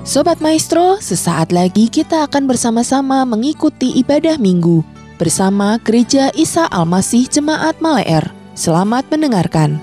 Sobat Maestro, sesaat lagi kita akan bersama-sama mengikuti ibadah minggu bersama Gereja Isa Al-Masih Jemaat Maleer. Selamat mendengarkan.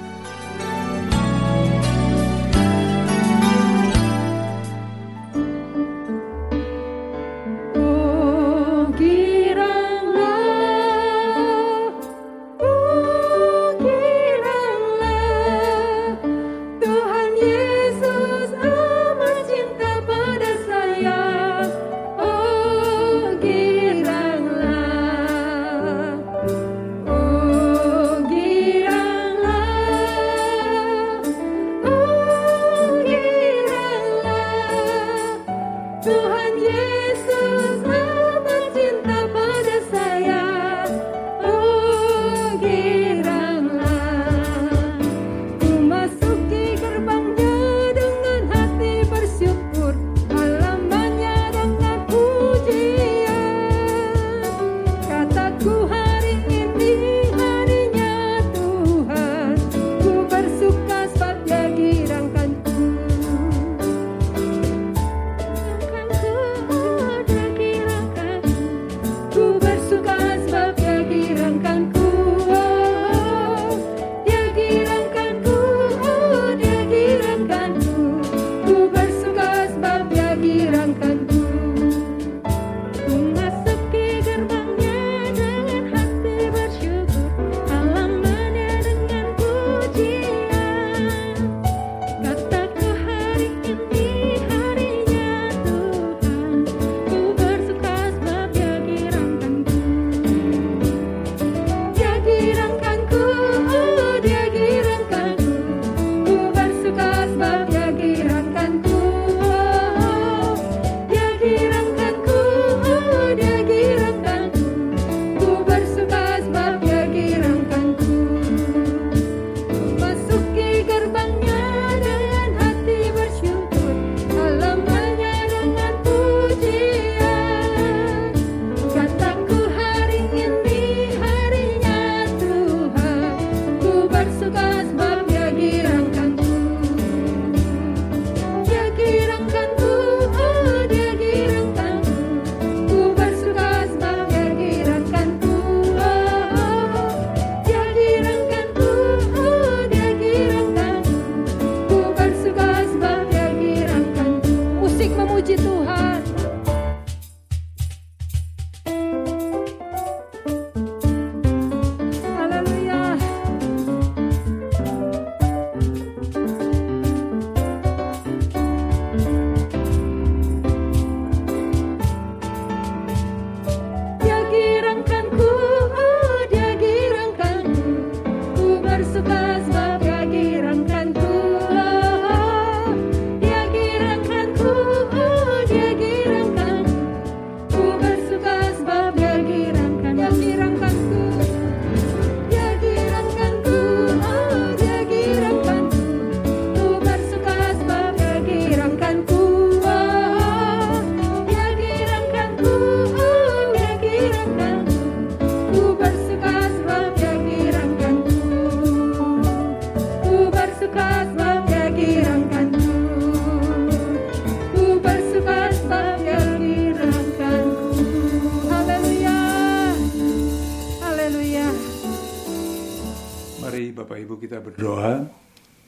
Bapak Ibu kita berdoa.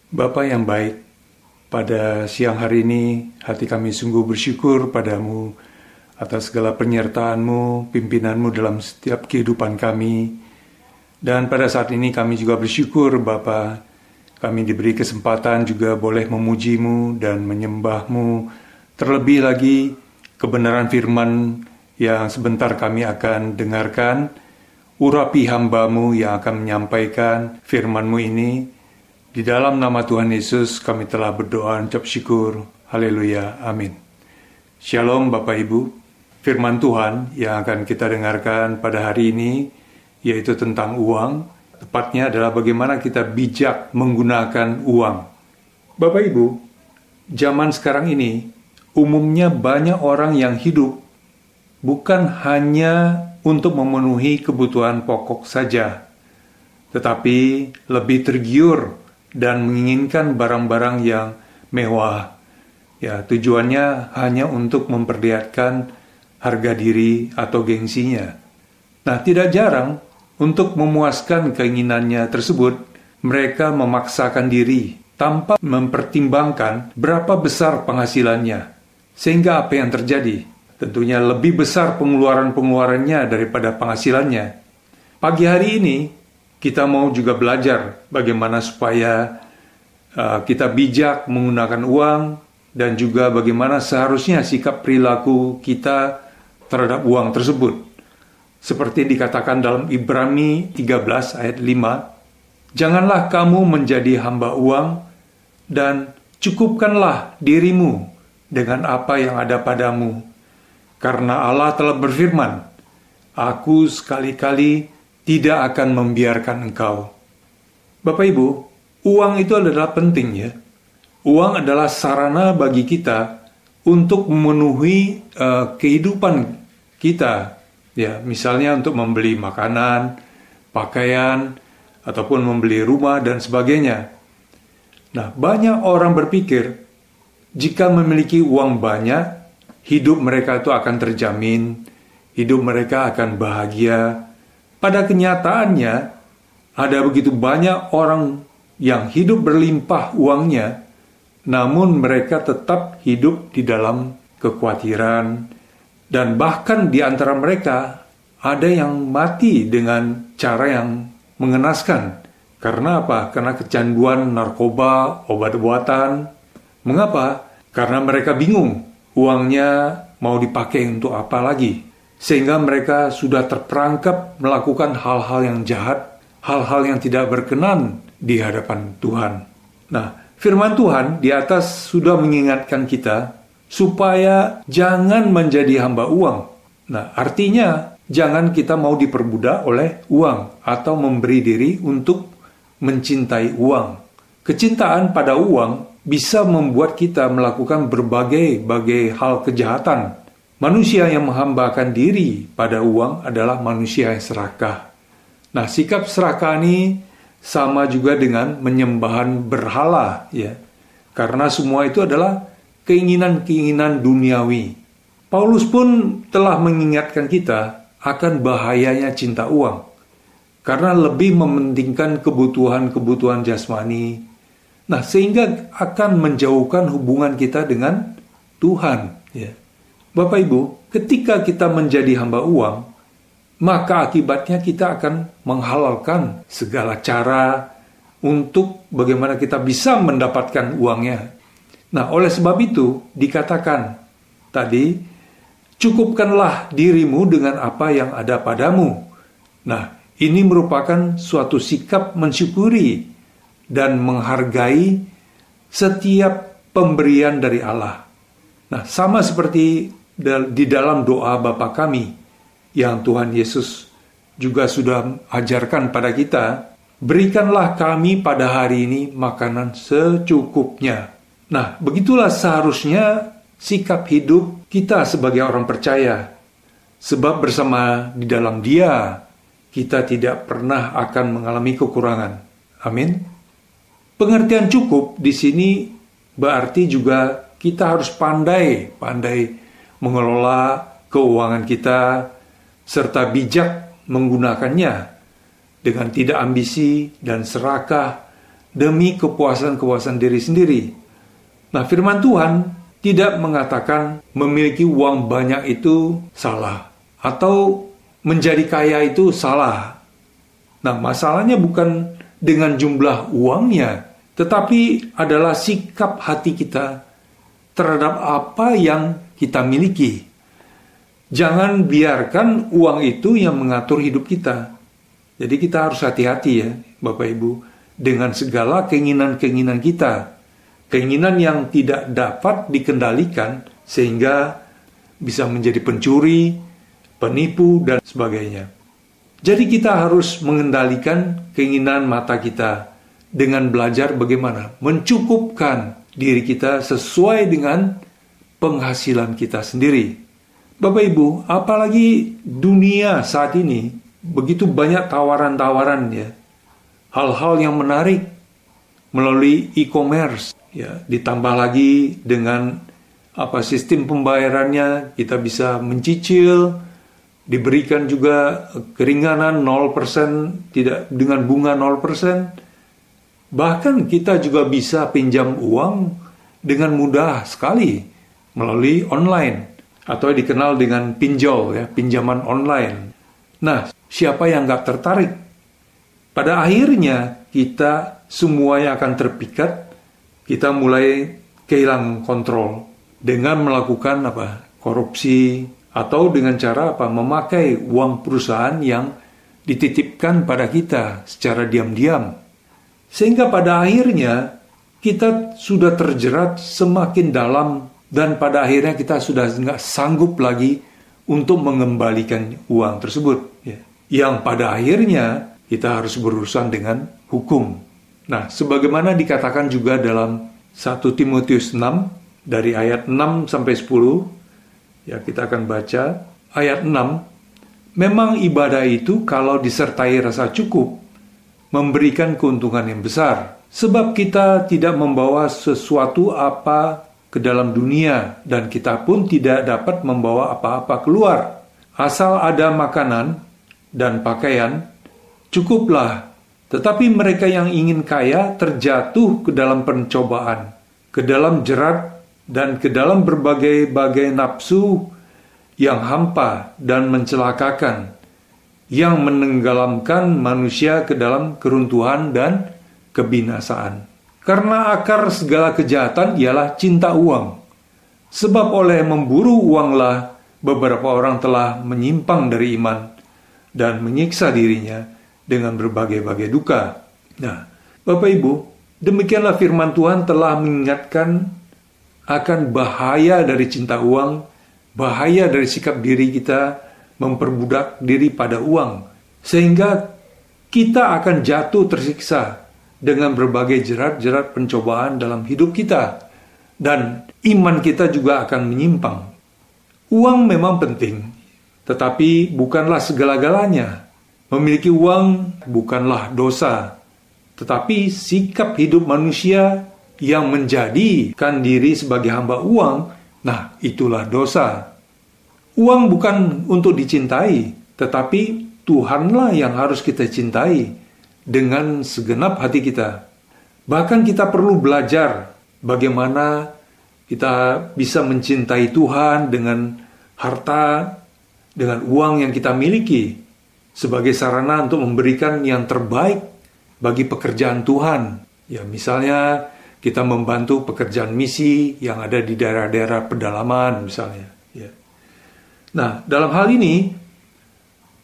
Bapa yang baik, pada siang hari ini hati kami sungguh bersyukur padamu atas segala penyertaan-Mu, pimpinanmu dalam setiap kehidupan kami. Dan pada saat ini kami juga bersyukur Bapa, kami diberi kesempatan juga boleh memuji-Mu dan menyembah-Mu. Terlebih lagi kebenaran firman yang sebentar kami akan dengarkan. Urapi hamba-Mu yang akan menyampaikan firman-Mu ini. Di dalam nama Tuhan Yesus kami telah berdoa dan ucap syukur. Haleluya. Amin. Shalom Bapak Ibu. Firman Tuhan yang akan kita dengarkan pada hari ini yaitu tentang uang. Tepatnya adalah bagaimana kita bijak menggunakan uang. Bapak Ibu, zaman sekarang ini umumnya banyak orang yang hidup bukan hanya untuk memenuhi kebutuhan pokok saja, tetapi lebih tergiur dan menginginkan barang-barang yang mewah, Ya, tujuannya hanya untuk memperlihatkan harga diri atau gengsinya. Nah, tidak jarang untuk memuaskan keinginannya tersebut, mereka memaksakan diri tanpa mempertimbangkan berapa besar penghasilannya. Sehingga apa yang terjadi? Tentunya lebih besar pengeluaran-pengeluarannya daripada penghasilannya. Pagi hari ini, kita mau juga belajar bagaimana supaya kita bijak menggunakan uang dan juga bagaimana seharusnya sikap perilaku kita terhadap uang tersebut. Seperti dikatakan dalam Ibrani 13 ayat 5, janganlah kamu menjadi hamba uang dan cukupkanlah dirimu dengan apa yang ada padamu. Karena Allah telah berfirman, aku sekali-kali tidak akan membiarkan engkau. Bapak Ibu, uang itu adalah penting ya. Uang adalah sarana bagi kita untuk memenuhi kehidupan kita. Ya, misalnya untuk membeli makanan, pakaian, ataupun membeli rumah dan sebagainya. Nah, banyak orang berpikir jika memiliki uang banyak, hidup mereka itu akan terjamin, hidup mereka akan bahagia. Pada kenyataannya, ada begitu banyak orang yang hidup berlimpah uangnya, namun mereka tetap hidup di dalam kekhawatiran, dan bahkan di antara mereka ada yang mati dengan cara yang mengenaskan. Karena apa? Karena kecanduan narkoba, obat-obatan. Mengapa? Karena mereka bingung uangnya mau dipakai untuk apa lagi. Sehingga mereka sudah terperangkap melakukan hal-hal yang jahat, hal-hal yang tidak berkenan di hadapan Tuhan. Nah, firman Tuhan di atas sudah mengingatkan kita supaya jangan menjadi hamba uang. Nah, artinya jangan kita mau diperbudak oleh uang atau memberi diri untuk mencintai uang. Kecintaan pada uang bisa membuat kita melakukan berbagai hal kejahatan. Manusia yang menghambakan diri pada uang adalah manusia yang serakah. Nah, sikap serakah ini sama juga dengan menyembahan berhala, ya. Karena semua itu adalah keinginan-keinginan duniawi. Paulus pun telah mengingatkan kita akan bahayanya cinta uang. Karena lebih mementingkan kebutuhan-kebutuhan jasmani. Nah, sehingga akan menjauhkan hubungan kita dengan Tuhan. Ya. Bapak Ibu, ketika kita menjadi hamba uang, maka akibatnya kita akan menghalalkan segala cara untuk bagaimana kita bisa mendapatkan uangnya. Nah, oleh sebab itu dikatakan tadi, cukupkanlah dirimu dengan apa yang ada padamu. Nah, ini merupakan suatu sikap mensyukuri dan menghargai setiap pemberian dari Allah. Nah, sama seperti di dalam doa Bapa kami yang Tuhan Yesus juga sudah ajarkan pada kita, berikanlah kami pada hari ini makanan secukupnya. Nah, begitulah seharusnya sikap hidup kita sebagai orang percaya. Sebab bersama di dalam Dia, kita tidak pernah akan mengalami kekurangan. Amin. Pengertian cukup di sini berarti juga kita harus pandai mengelola keuangan kita serta bijak menggunakannya dengan tidak ambisi dan serakah demi kepuasan diri sendiri. Nah, firman Tuhan tidak mengatakan memiliki uang banyak itu salah atau menjadi kaya itu salah. Nah, masalahnya bukan dengan jumlah uangnya, tetapi adalah sikap hati kita terhadap apa yang kita miliki. Jangan biarkan uang itu yang mengatur hidup kita. Jadi kita harus hati-hati ya, Bapak Ibu, dengan segala keinginan-keinginan kita. Keinginan yang tidak dapat dikendalikan sehingga bisa menjadi pencuri, penipu, dan sebagainya. Jadi kita harus mengendalikan keinginan mata kita dengan belajar bagaimana mencukupkan diri kita sesuai dengan penghasilan kita sendiri. Bapak Ibu, apalagi dunia saat ini begitu banyak tawaran-tawaran ya. Hal-hal yang menarik melalui e-commerce Ya, ditambah lagi dengan sistem pembayarannya, kita bisa mencicil, diberikan juga keringanan 0%, tidak dengan bunga 0%. Bahkan kita juga bisa pinjam uang dengan mudah sekali melalui online atau dikenal dengan pinjol, ya, pinjaman online. Nah, siapa yang nggak tertarik? Pada akhirnya kita semuanya akan terpikat, kita mulai kehilangan kontrol dengan melakukan korupsi atau dengan cara memakai uang perusahaan yang dititipkan pada kita secara diam-diam. Sehingga pada akhirnya kita sudah terjerat semakin dalam dan pada akhirnya kita sudah nggak sanggup lagi untuk mengembalikan uang tersebut. Ya. Yang pada akhirnya kita harus berurusan dengan hukum. Nah, sebagaimana dikatakan juga dalam 1 Timotius 6 dari ayat 6 sampai 10, ya kita akan baca ayat 6. Memang ibadah itu kalau disertai rasa cukup memberikan keuntungan yang besar, sebab kita tidak membawa sesuatu apa ke dalam dunia dan kita pun tidak dapat membawa apa-apa keluar. Asal ada makanan dan pakaian, cukuplah. Tetapi mereka yang ingin kaya terjatuh ke dalam pencobaan, ke dalam jerat dan ke dalam berbagai-bagai nafsu yang hampa dan mencelakakan, yang menenggelamkan manusia ke dalam keruntuhan dan kebinasaan. Karena akar segala kejahatan ialah cinta uang. Sebab oleh memburu uanglah beberapa orang telah menyimpang dari iman dan menyiksa dirinya dengan berbagai-bagai duka. Nah, Bapak Ibu, demikianlah firman Tuhan telah mengingatkan akan bahaya dari cinta uang, bahaya dari sikap diri kita memperbudak diri pada uang, sehingga kita akan jatuh tersiksa dengan berbagai jerat-jerat pencobaan dalam hidup kita, dan iman kita juga akan menyimpang. Uang memang penting, tetapi bukanlah segala-galanya. Memiliki uang bukanlah dosa, tetapi sikap hidup manusia yang menjadikan diri sebagai hamba uang, nah itulah dosa. Uang bukan untuk dicintai, tetapi Tuhanlah yang harus kita cintai dengan segenap hati kita. Bahkan kita perlu belajar bagaimana kita bisa mencintai Tuhan dengan harta, dengan uang yang kita miliki, sebagai sarana untuk memberikan yang terbaik bagi pekerjaan Tuhan. Ya, misalnya kita membantu pekerjaan misi yang ada di daerah-daerah pedalaman misalnya. Ya. Nah, dalam hal ini,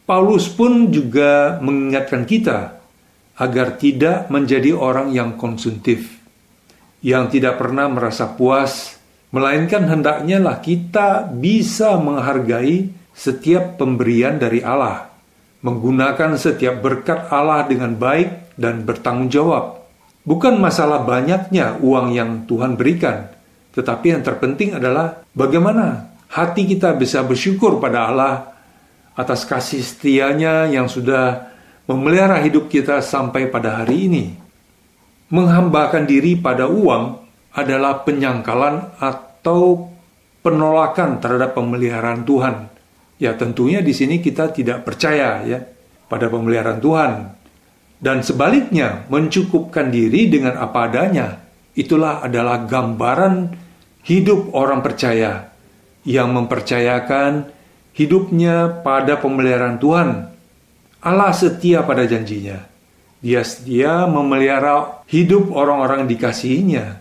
Paulus pun juga mengingatkan kita agar tidak menjadi orang yang konsumtif, yang tidak pernah merasa puas, melainkan hendaknya lah kita bisa menghargai setiap pemberian dari Allah, menggunakan setiap berkat Allah dengan baik dan bertanggung jawab. Bukan masalah banyaknya uang yang Tuhan berikan, tetapi yang terpenting adalah bagaimana hati kita bisa bersyukur pada Allah atas kasih setianya yang sudah memelihara hidup kita sampai pada hari ini. Menghambakan diri pada uang adalah penyangkalan atau penolakan terhadap pemeliharaan Tuhan. Ya, tentunya di sini kita tidak percaya ya pada pemeliharaan Tuhan. Dan sebaliknya, mencukupkan diri dengan apa adanya, itulah adalah gambaran hidup orang percaya yang mempercayakan hidupnya pada pemeliharaan Tuhan. Allah setia pada janjinya. Dia setia memelihara hidup orang-orang yang dikasihinya.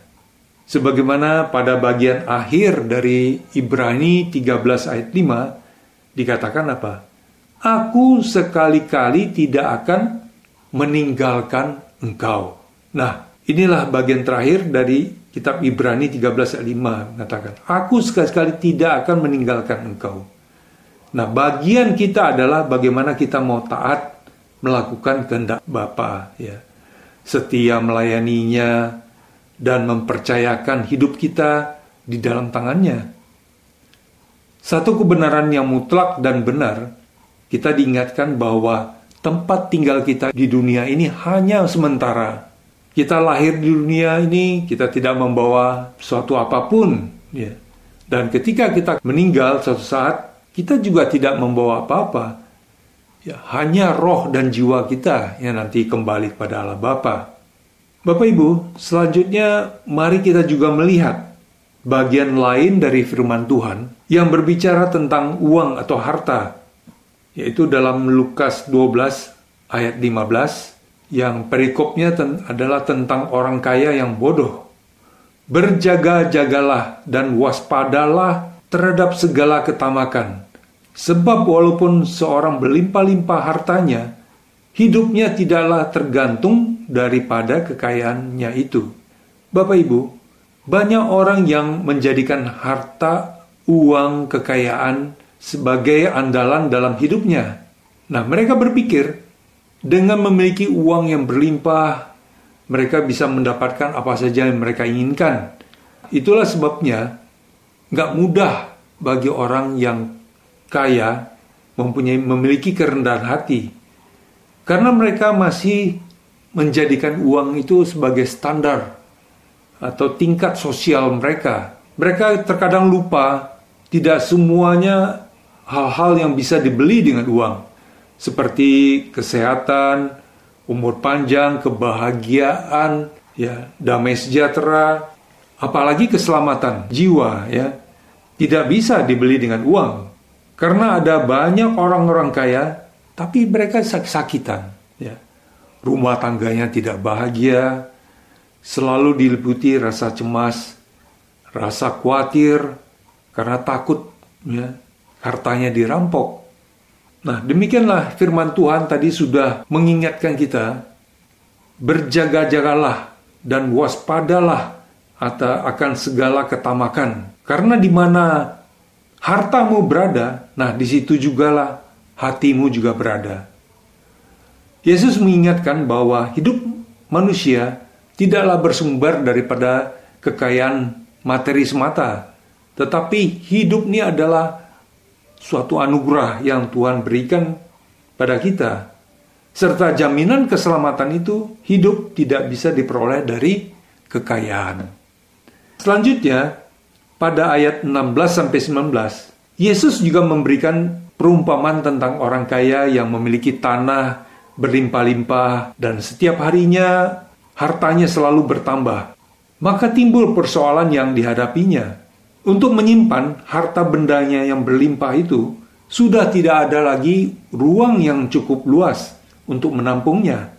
Sebagaimana pada bagian akhir dari Ibrani 13 ayat 5 dikatakan apa? Aku sekali-kali tidak akan meninggalkan engkau. Nah, inilah bagian terakhir dari kitab Ibrani 13 ayat 5 mengatakan, aku sekali-kali tidak akan meninggalkan engkau. Nah, bagian kita adalah bagaimana kita mau taat melakukan kehendak Bapa, ya. Setia melayaninya dan mempercayakan hidup kita di dalam tangannya. Satu kebenaran yang mutlak dan benar, kita diingatkan bahwa tempat tinggal kita di dunia ini hanya sementara. Kita lahir di dunia ini, kita tidak membawa suatu apapun, ya. Dan ketika kita meninggal suatu saat, kita juga tidak membawa apa-apa. Ya, hanya roh dan jiwa kita yang nanti kembali kepada Allah Bapa. Bapak Ibu, selanjutnya mari kita juga melihat bagian lain dari firman Tuhan yang berbicara tentang uang atau harta, yaitu dalam Lukas 12 ayat 15, yang perikopnya adalah tentang orang kaya yang bodoh. Berjaga-jagalah dan waspadalah terhadap segala ketamakan. Sebab walaupun seorang berlimpah-limpah hartanya, hidupnya tidaklah tergantung daripada kekayaannya itu. Bapak Ibu, banyak orang yang menjadikan harta, uang, kekayaan sebagai andalan dalam hidupnya. Nah, mereka berpikir dengan memiliki uang yang berlimpah, mereka bisa mendapatkan apa saja yang mereka inginkan. Itulah sebabnya nggak mudah bagi orang yang kaya memiliki kerendahan hati. Karena mereka masih menjadikan uang itu sebagai standar atau tingkat sosial mereka. Mereka terkadang lupa tidak semuanya hal-hal yang bisa dibeli dengan uang. Seperti kesehatan, umur panjang, kebahagiaan, ya, damai sejahtera, apalagi keselamatan jiwa, ya, tidak bisa dibeli dengan uang. Karena ada banyak orang-orang kaya, tapi mereka sakitan, ya. Rumah tangganya tidak bahagia, selalu diliputi rasa cemas, rasa khawatir, karena takut, ya, hartanya dirampok. Nah, demikianlah firman Tuhan tadi sudah mengingatkan kita, berjaga-jagalah dan waspadalah akan segala ketamakan. Karena di mana hartamu berada, nah di situ jugalah hatimu juga berada. Yesus mengingatkan bahwa hidup manusia tidaklah bersumber daripada kekayaan materi semata, tetapi hidup ini adalah suatu anugerah yang Tuhan berikan pada kita. Serta jaminan keselamatan itu hidup tidak bisa diperoleh dari kekayaan. Selanjutnya, pada ayat 16-19, Yesus juga memberikan perumpamaan tentang orang kaya yang memiliki tanah berlimpah-limpah dan setiap harinya hartanya selalu bertambah. Maka timbul persoalan yang dihadapinya. Untuk menyimpan harta bendanya yang berlimpah itu, sudah tidak ada lagi ruang yang cukup luas untuk menampungnya.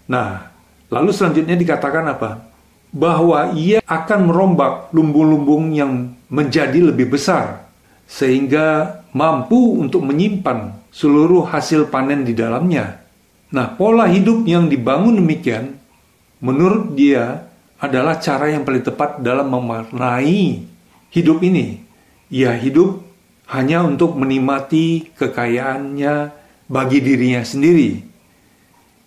Nah, lalu selanjutnya dikatakan apa? Bahwa ia akan merombak lumbung-lumbung yang menjadi lebih besar, sehingga mampu untuk menyimpan seluruh hasil panen di dalamnya. Nah, pola hidup yang dibangun demikian, menurut dia adalah cara yang paling tepat dalam memaknai hidup ini. Ia hidup hanya untuk menikmati kekayaannya bagi dirinya sendiri.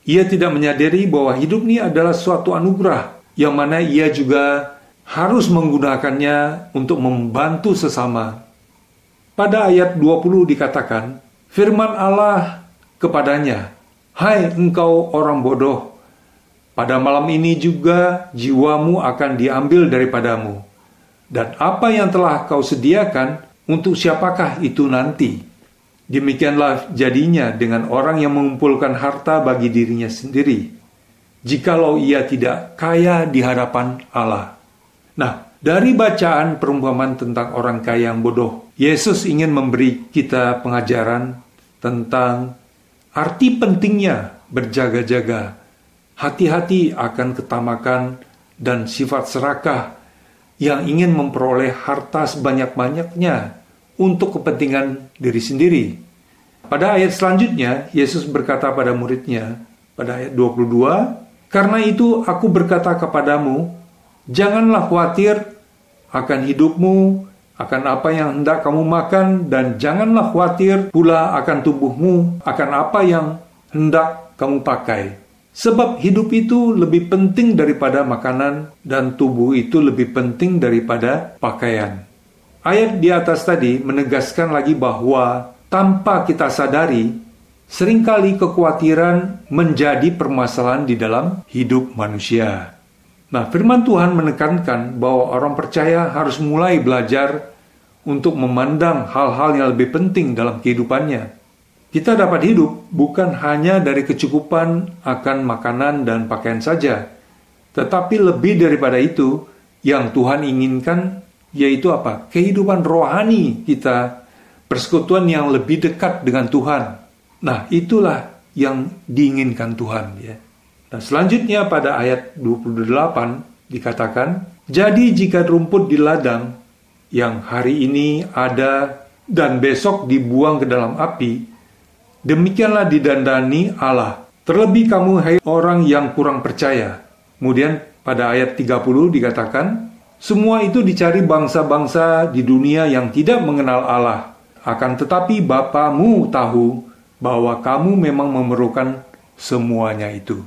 Ia tidak menyadari bahwa hidup ini adalah suatu anugerah yang mana ia juga harus menggunakannya untuk membantu sesama. Pada ayat 20 dikatakan, firman Allah kepadanya, "Hai engkau orang bodoh, pada malam ini juga jiwamu akan diambil daripadamu. Dan apa yang telah kau sediakan, untuk siapakah itu nanti?" Demikianlah jadinya dengan orang yang mengumpulkan harta bagi dirinya sendiri, jikalau ia tidak kaya di hadapan Allah. Nah, dari bacaan perumpamaan tentang orang kaya yang bodoh, Yesus ingin memberi kita pengajaran tentang arti pentingnya berjaga-jaga, hati-hati akan ketamakan dan sifat serakah yang ingin memperoleh harta sebanyak-banyaknya untuk kepentingan diri sendiri. Pada ayat selanjutnya, Yesus berkata pada muridnya, pada ayat 22, "Karena itu aku berkata kepadamu, janganlah khawatir akan hidupmu, akan apa yang hendak kamu makan, dan janganlah khawatir pula akan tubuhmu, akan apa yang hendak kamu pakai. Sebab hidup itu lebih penting daripada makanan, dan tubuh itu lebih penting daripada pakaian." Ayat di atas tadi menegaskan lagi bahwa tanpa kita sadari, Seringkali kekhawatiran menjadi permasalahan di dalam hidup manusia. Nah, firman Tuhan menekankan bahwa orang percaya harus mulai belajar untuk memandang hal-hal yang lebih penting dalam kehidupannya. Kita dapat hidup bukan hanya dari kecukupan akan makanan dan pakaian saja, tetapi lebih daripada itu, yang Tuhan inginkan yaitu apa? Kehidupan rohani kita, persekutuan yang lebih dekat dengan Tuhan. Nah, itulah yang diinginkan Tuhan, ya. Nah, selanjutnya pada ayat 28 dikatakan, "Jadi jika rumput di ladang yang hari ini ada dan besok dibuang ke dalam api, demikianlah didandani Allah. Terlebih kamu, hai orang yang kurang percaya." Kemudian pada ayat 30 dikatakan, "Semua itu dicari bangsa-bangsa di dunia yang tidak mengenal Allah. Akan tetapi Bapamu tahu bahwa kamu memang memerlukan semuanya itu."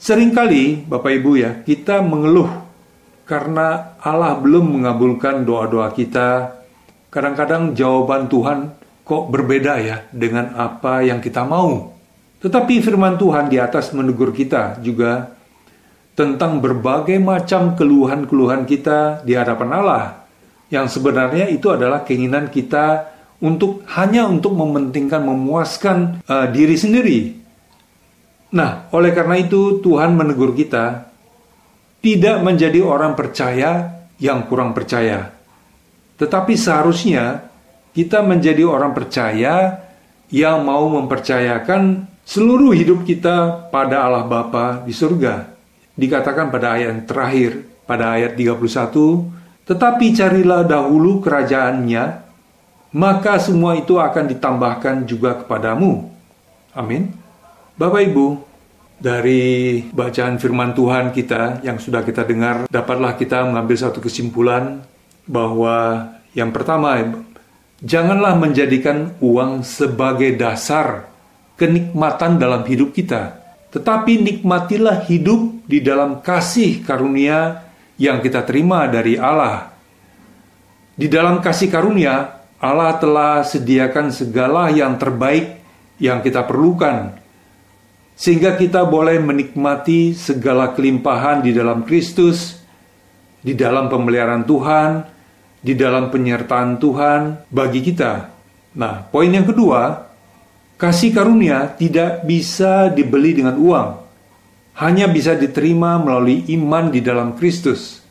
Seringkali, Bapak Ibu ya, kita mengeluh karena Allah belum mengabulkan doa-doa kita. Kadang-kadang jawaban Tuhan kok berbeda ya dengan apa yang kita mau. Tetapi firman Tuhan di atas menegur kita juga tentang berbagai macam keluhan-keluhan kita di hadapan Allah, yang sebenarnya itu adalah keinginan kita hanya untuk mementingkan, memuaskan diri sendiri. Nah, oleh karena itu Tuhan menegur kita tidak menjadi orang percaya yang kurang percaya, tetapi seharusnya kita menjadi orang percaya yang mau mempercayakan seluruh hidup kita pada Allah Bapa di surga. Dikatakan pada ayat yang terakhir, pada ayat 31, "Tetapi carilah dahulu kerajaannya, maka semua itu akan ditambahkan juga kepadamu." Amin. Bapak Ibu, dari bacaan firman Tuhan kita yang sudah kita dengar, dapatlah kita mengambil satu kesimpulan bahwa yang pertama, janganlah menjadikan uang sebagai dasar kenikmatan dalam hidup kita, tetapi nikmatilah hidup di dalam kasih karunia yang kita terima dari Allah. Di dalam kasih karunia, Allah telah sediakan segala yang terbaik yang kita perlukan, sehingga kita boleh menikmati segala kelimpahan di dalam Kristus, di dalam pemeliharaan Tuhan, di dalam penyertaan Tuhan bagi kita. Nah, poin yang kedua, kasih karunia tidak bisa dibeli dengan uang, hanya bisa diterima melalui iman di dalam Kristus.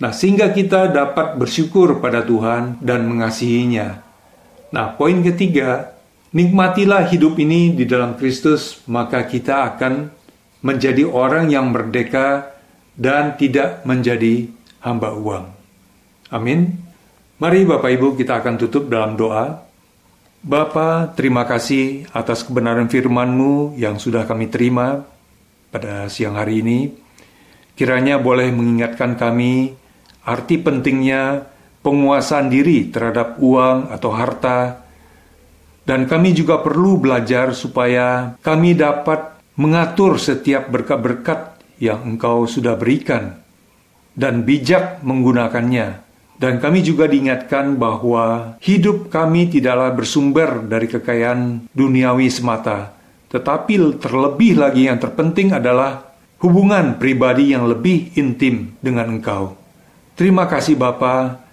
Nah, sehingga kita dapat bersyukur pada Tuhan dan mengasihinya. Nah, poin ketiga, nikmatilah hidup ini di dalam Kristus, maka kita akan menjadi orang yang merdeka dan tidak menjadi hamba uang. Amin. Mari Bapak Ibu kita akan tutup dalam doa. Bapa, terima kasih atas kebenaran firman-Mu yang sudah kami terima pada siang hari ini. Kiranya boleh mengingatkan kami arti pentingnya penguasaan diri terhadap uang atau harta. Dan kami juga perlu belajar supaya kami dapat mengatur setiap berkat-berkat yang Engkau sudah berikan dan bijak menggunakannya. Dan kami juga diingatkan bahwa hidup kami tidaklah bersumber dari kekayaan duniawi semata, tetapi terlebih lagi yang terpenting adalah hubungan pribadi yang lebih intim dengan Engkau. Terima kasih Bapa,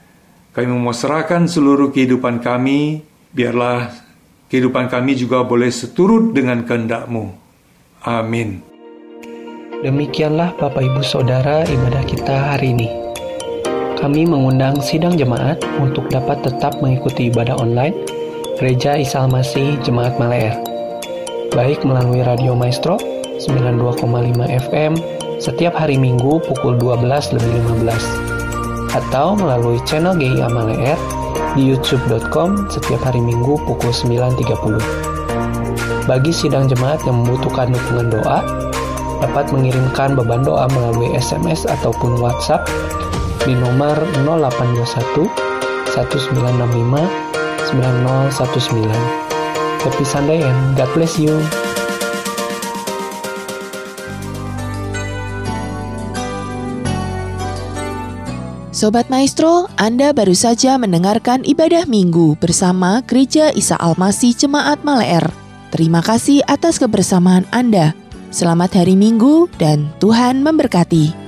kami mau serahkan seluruh kehidupan kami, biarlah kehidupan kami juga boleh seturut dengan kehendak-Mu. Amin. Demikianlah Bapak Ibu Saudara ibadah kita hari ini. Kami mengundang sidang jemaat untuk dapat tetap mengikuti ibadah online Gereja Isa Al-Masih Jemaat Maleer, baik melalui Radio Maestro 92,5 FM setiap hari Minggu pukul 12:15, atau melalui channel GIA Maleer di youtube.com setiap hari Minggu pukul 9.30. Bagi sidang jemaat yang membutuhkan dukungan doa, dapat mengirimkan beban doa melalui SMS ataupun WhatsApp di nomor 0821 1965 9019. Happy Sunday and God bless you. Sobat Maestro, Anda baru saja mendengarkan ibadah minggu bersama Gereja Isa Al-Masih Jemaat Maleer. Terima kasih atas kebersamaan Anda. Selamat hari Minggu dan Tuhan memberkati.